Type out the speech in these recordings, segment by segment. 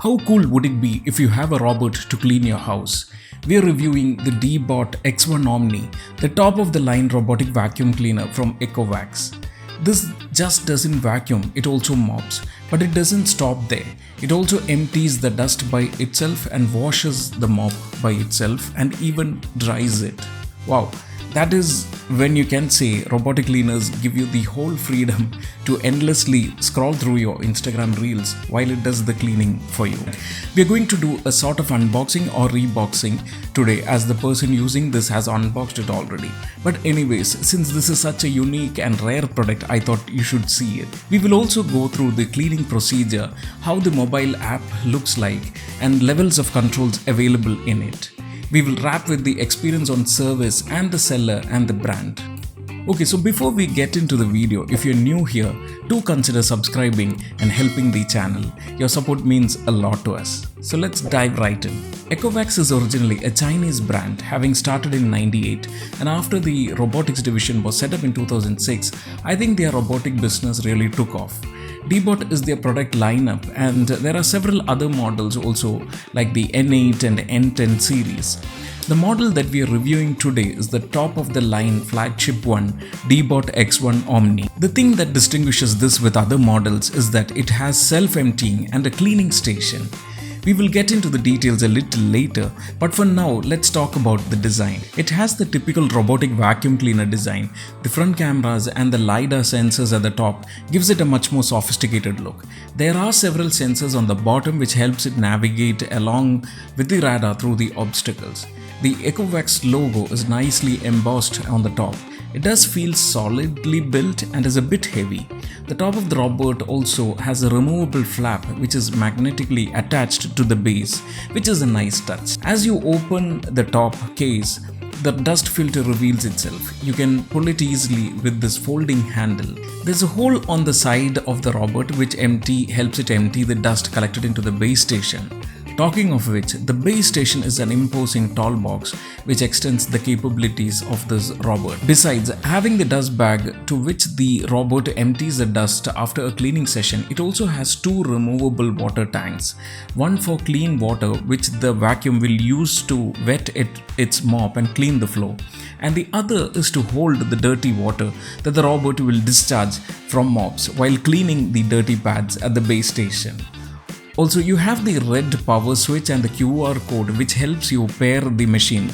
How cool would it be if you have a robot to clean your house? We are reviewing the Deeobot X1 Omni, the top of the line robotic vacuum cleaner from Ecovacs. This just doesn't vacuum, it also mops. But it doesn't stop there. It also empties the dust by itself and washes the mop by itself and even dries it. Wow, that is when you can say robotic cleaners give you the whole freedom to endlessly scroll through your Instagram reels while it does the cleaning for you. We are going to do a sort of unboxing or reboxing today, as the person using this has unboxed it already. But anyways, since this is such a unique and rare product, I thought you should see it. We will also go through the cleaning procedure, how the mobile app looks like, and levels of controls available in it. We will wrap with the experience on service and the seller and the brand. Okay, so before we get into the video, if you're new here, do consider subscribing and helping the channel. Your support means a lot to us. So let's dive right in. Ecovacs is originally a Chinese brand, having started in '98, and after the robotics division was set up in 2006, I think their robotic business really took off. Deeobot is their product lineup, and there are several other models also, like the N8 and N10 series. The model that we are reviewing today is the top of the line flagship one, Deeobot X1 Omni. The thing that distinguishes this with other models is that it has self-emptying and a cleaning station. We will get into the details a little later, but for now, let's talk about the design. It has the typical robotic vacuum cleaner design. The front cameras and the LiDAR sensors at the top gives it a much more sophisticated look. There are several sensors on the bottom which helps it navigate along with the radar through the obstacles. The Ecovacs logo is nicely embossed on the top. It does feel solidly built and is a bit heavy. The top of the robot also has a removable flap which is magnetically attached to the base, which is a nice touch. As you open the top case, the dust filter reveals itself. You can pull it easily with this folding handle. There's a hole on the side of the robot which helps it empty the dust collected into the base station. Talking of which, the base station is an imposing tall box which extends the capabilities of this robot. Besides having the dust bag to which the robot empties the dust after a cleaning session, it also has two removable water tanks. One for clean water, which the vacuum will use to wet its mop and clean the floor, and the other is to hold the dirty water that the robot will discharge from mops while cleaning the dirty pads at the base station. Also, you have the red power switch and the QR code which helps you pair the machine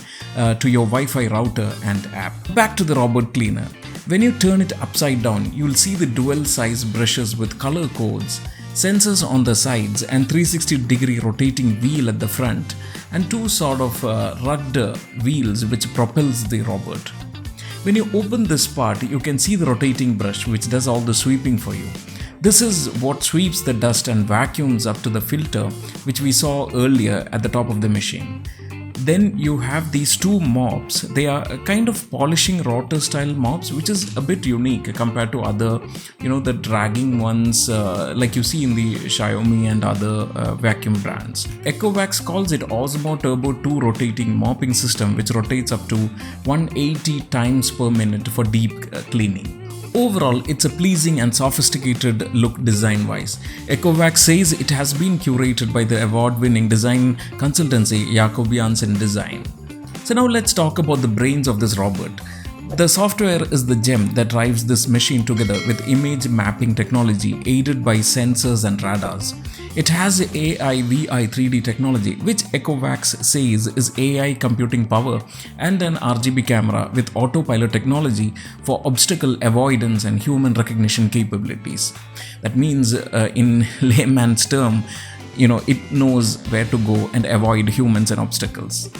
to your Wi-Fi router and app. Back to the robot cleaner. When you turn it upside down, you will see the dual size brushes with color codes, sensors on the sides and 360-degree rotating wheel at the front, and two sort of rugged wheels which propels the robot. When you open this part, you can see the rotating brush which does all the sweeping for you. This is what sweeps the dust and vacuums up to the filter which we saw earlier at the top of the machine. Then you have these two mops. They are a kind of polishing rotor style mops, which is a bit unique compared to other, the dragging ones like you see in the Xiaomi and other vacuum brands. Ecovacs calls it Osmo Turbo 2 rotating mopping system, which rotates up to 180 times per minute for deep cleaning. Overall, it's a pleasing and sophisticated look design-wise. Ecovacs says it has been curated by the award-winning design consultancy Xiaomi Design. So now let's talk about the brains of this robot. The software is the gem that drives this machine together with image mapping technology aided by sensors and radars. It has AI VI 3D technology, which Ecovacs says is AI computing power, and an RGB camera with autopilot technology for obstacle avoidance and human recognition capabilities. That means in layman's term, it knows where to go and avoid humans and obstacles.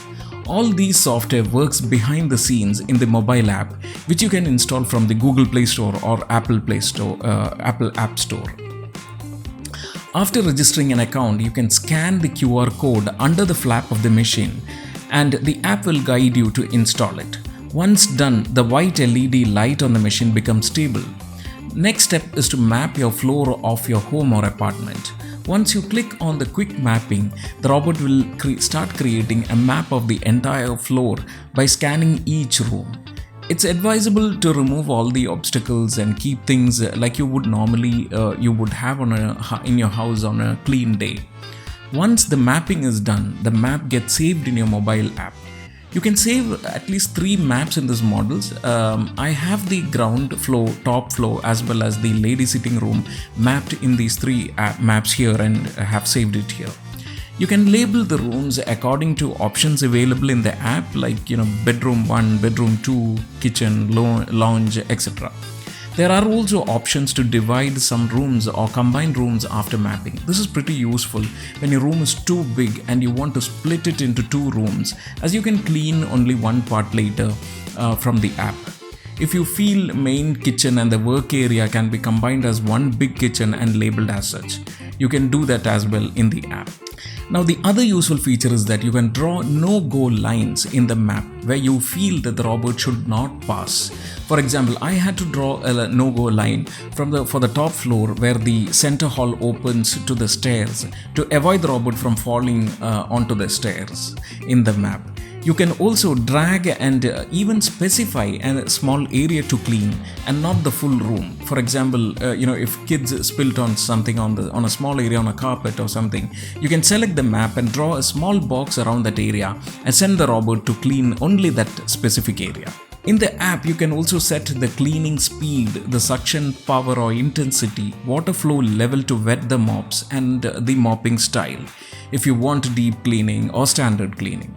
All these software works behind the scenes in the mobile app, which you can install from the Google Play Store or Apple App Store. After registering an account, you can scan the QR code under the flap of the machine, and the app will guide you to install it. Once done, the white LED light on the machine becomes stable. Next step is to map your floor of your home or apartment. Once you click on the quick mapping, the robot will start creating a map of the entire floor by scanning each room. It's advisable to remove all the obstacles and keep things like you would normally have in your house on a clean day. Once the mapping is done, the map gets saved in your mobile app. You can save at least 3 maps in these models. I have the ground floor, top floor, as well as the lady sitting room mapped in these 3 maps here, and have saved it here. You can label the rooms according to options available in the app, like bedroom 1, bedroom 2, kitchen, lounge, etc. There are also options to divide some rooms or combine rooms after mapping. This is pretty useful when your room is too big and you want to split it into 2 rooms, as you can clean only one part later from the app. If you feel main kitchen and the work area can be combined as one big kitchen and labeled as such, you can do that as well in the app. Now, the other useful feature is that you can draw no-go lines in the map where you feel that the robot should not pass. For example, I had to draw a no-go line for the top floor where the center hall opens to the stairs to avoid the robot from falling onto the stairs in the map. You can also drag and even specify a small area to clean and not the full room. For example, if kids spilt on something on a small area on a carpet or something, you can select the map and draw a small box around that area and send the robot to clean only that specific area. In the app, you can also set the cleaning speed, the suction power or intensity, water flow level to wet the mops, and the mopping style if you want deep cleaning or standard cleaning.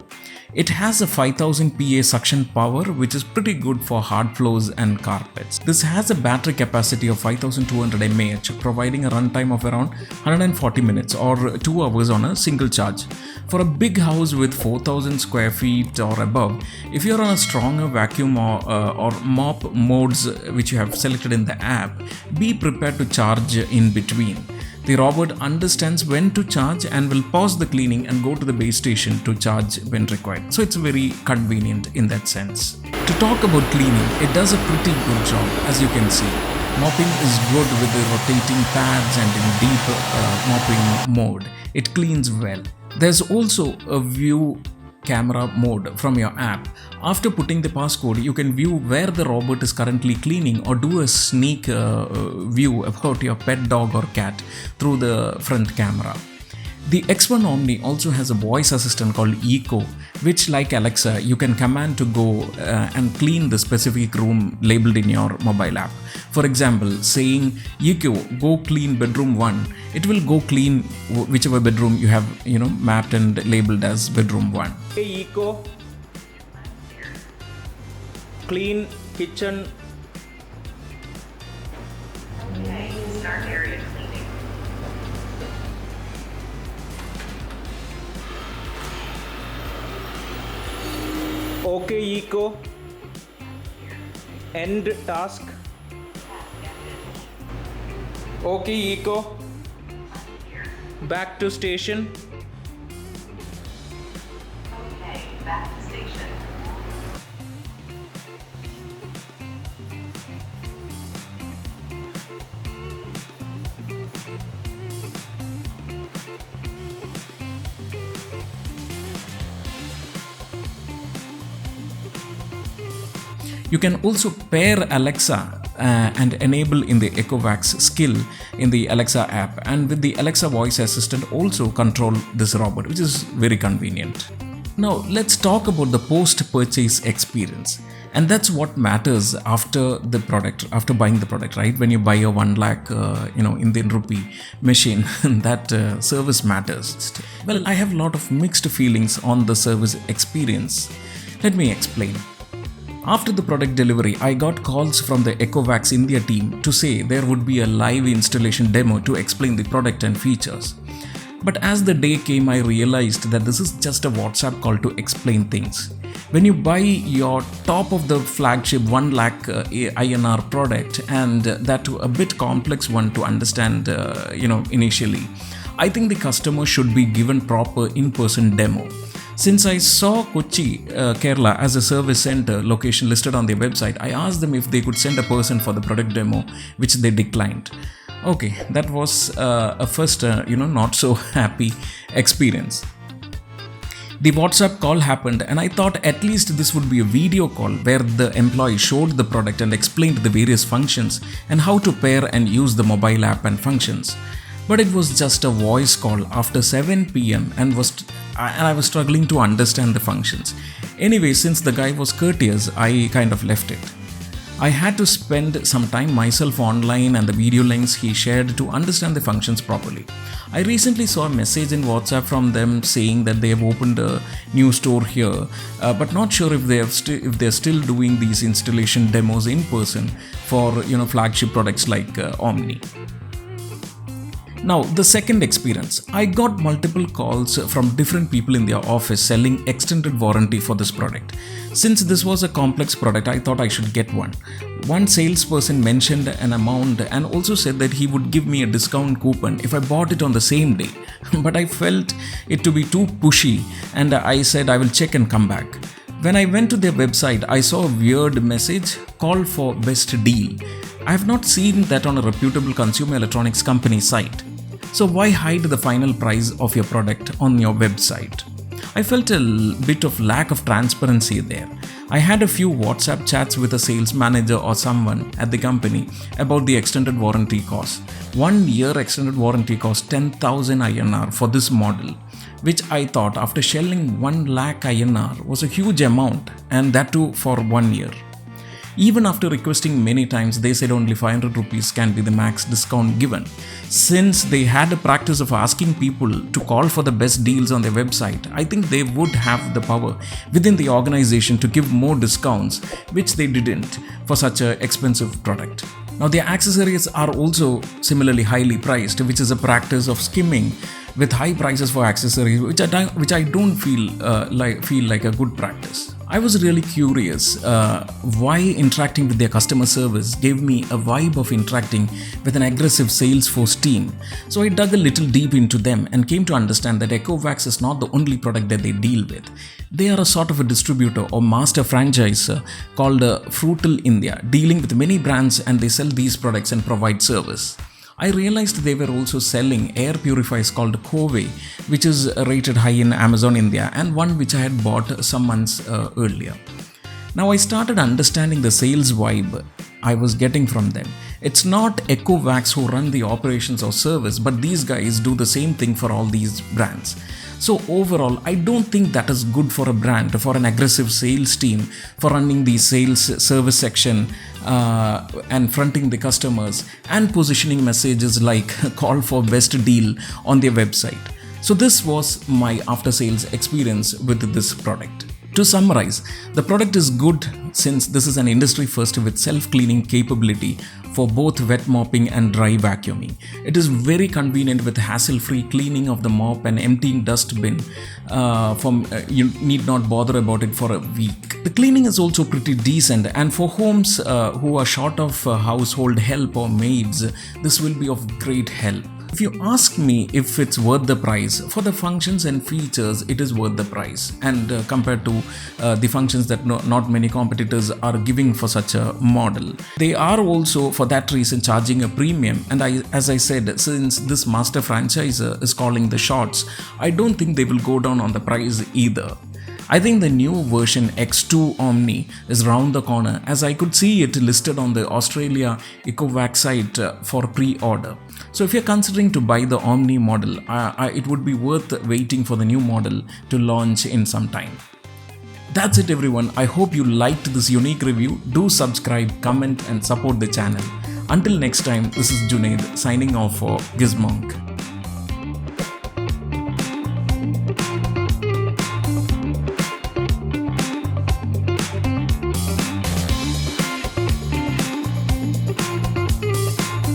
It has a 5000 PA suction power, which is pretty good for hard floors and carpets. This has a battery capacity of 5200 mAh, providing a runtime of around 140 minutes or 2 hours on a single charge. For a big house with 4000 square feet or above, if you're on a stronger vacuum or mop modes which you have selected in the app, be prepared to charge in between. The robot understands when to charge and will pause the cleaning and go to the base station to charge when required. So it's very convenient in that sense. To talk about cleaning, it does a pretty good job, as you can see. Mopping is good with the rotating pads and in deep mopping mode. It cleans well. There's also a view camera mode from your app. After putting the passcode, you can view where the robot is currently cleaning or do a sneak view about your pet dog or cat through the front camera. The X1 Omni also has a voice assistant called Eco, which, like Alexa, you can command to go and clean the specific room labeled in your mobile app. For example, saying Eco, go clean bedroom 1, it will go clean whichever bedroom you have mapped and labeled as bedroom 1. Hey Eco, clean kitchen. Okay, start area cleaning. Okay Eco, end task. Okay Eco, back to station. Okay, back to station. You can also pair Alexa and enable in the Ecovacs skill in the Alexa app, and with the Alexa voice assistant also control this robot, which is very convenient. Now let's talk about the post-purchase experience, and that's what matters after buying the product, right? When you buy a 1 lakh Indian rupee machine, that service matters. Well, I have a lot of mixed feelings on the service experience. Let me explain. After the product delivery, I got calls from the Ecovacs India team to say there would be a live installation demo to explain the product and features. But as the day came, I realized that this is just a WhatsApp call to explain things. When you buy your top of the flagship 1 lakh INR product, and that a bit complex one to understand initially, I think the customer should be given proper in-person demo. Since I saw Kochi, Kerala as a service center location listed on their website, I asked them if they could send a person for the product demo, which they declined. Okay, that was a first, not so happy experience. The WhatsApp call happened, and I thought at least this would be a video call where the employee showed the product and explained the various functions and how to pair and use the mobile app and functions. But it was just a voice call after 7 p.m. and I was struggling to understand the functions. Anyway, since the guy was courteous, I kind of left it. I had to spend some time myself online and the video links he shared to understand the functions properly. I recently saw a message in WhatsApp from them saying that they have opened a new store here, but not sure if they're still doing these installation demos in person for flagship products like Omni. Now, the second experience. I got multiple calls from different people in their office selling extended warranty for this product. Since this was a complex product, I thought I should get one. One salesperson mentioned an amount and also said that he would give me a discount coupon if I bought it on the same day. But I felt it to be too pushy and I said I will check and come back. When I went to their website, I saw a weird message, call for best deal. I have not seen that on a reputable consumer electronics company site. So why hide the final price of your product on your website? I felt a bit of lack of transparency there. I had a few WhatsApp chats with a sales manager or someone at the company about the extended warranty cost. 1 year extended warranty cost 10,000 INR for this model, which I thought after shelling 1 lakh INR was a huge amount, and that too for 1 year. Even after requesting many times, they said only 500 rupees can be the max discount given. Since they had a practice of asking people to call for the best deals on their website, I think they would have the power within the organization to give more discounts, which they didn't for such an expensive product. Now, their accessories are also similarly highly priced, which is a practice of skimming with high prices for accessories, which I don't feel like a good practice. I was really curious why interacting with their customer service gave me a vibe of interacting with an aggressive Salesforce team. So I dug a little deep into them and came to understand that Ecovacs is not the only product that they deal with. They are a sort of a distributor or master franchisor called Frutal India, dealing with many brands, and they sell these products and provide service. I realized they were also selling air purifiers called Cove, which is rated high in Amazon India, and one which I had bought some months earlier. Now I started understanding the sales vibe I was getting from them. It's not Ecovacs who run the operations or service, but these guys do the same thing for all these brands. So overall, I don't think that is good for a brand, for an aggressive sales team, for running the sales service section and fronting the customers and positioning messages like call for best deal on their website. So this was my after sales experience with this product. To summarize, the product is good since this is an industry first with self-cleaning capability for both wet mopping and dry vacuuming. It is very convenient with hassle-free cleaning of the mop and emptying dust bin. You need not bother about it for a week. The cleaning is also pretty decent, and for homes who are short of household help or maids, this will be of great help. If you ask me if it's worth the price, for the functions and features, it is worth the price. And compared to the functions that not many competitors are giving for such a model. They are also, for that reason, charging a premium. And as I said, since this master franchisor is calling the shots, I don't think they will go down on the price either. I think the new version X2 Omni is round the corner, as I could see it listed on the Australia Ecovacs site for pre-order. So if you're considering to buy the Omni model, it would be worth waiting for the new model to launch in some time. That's it everyone. I hope you liked this unique review. Do subscribe, comment and support the channel. Until next time, this is Junaid signing off for Gizmonk.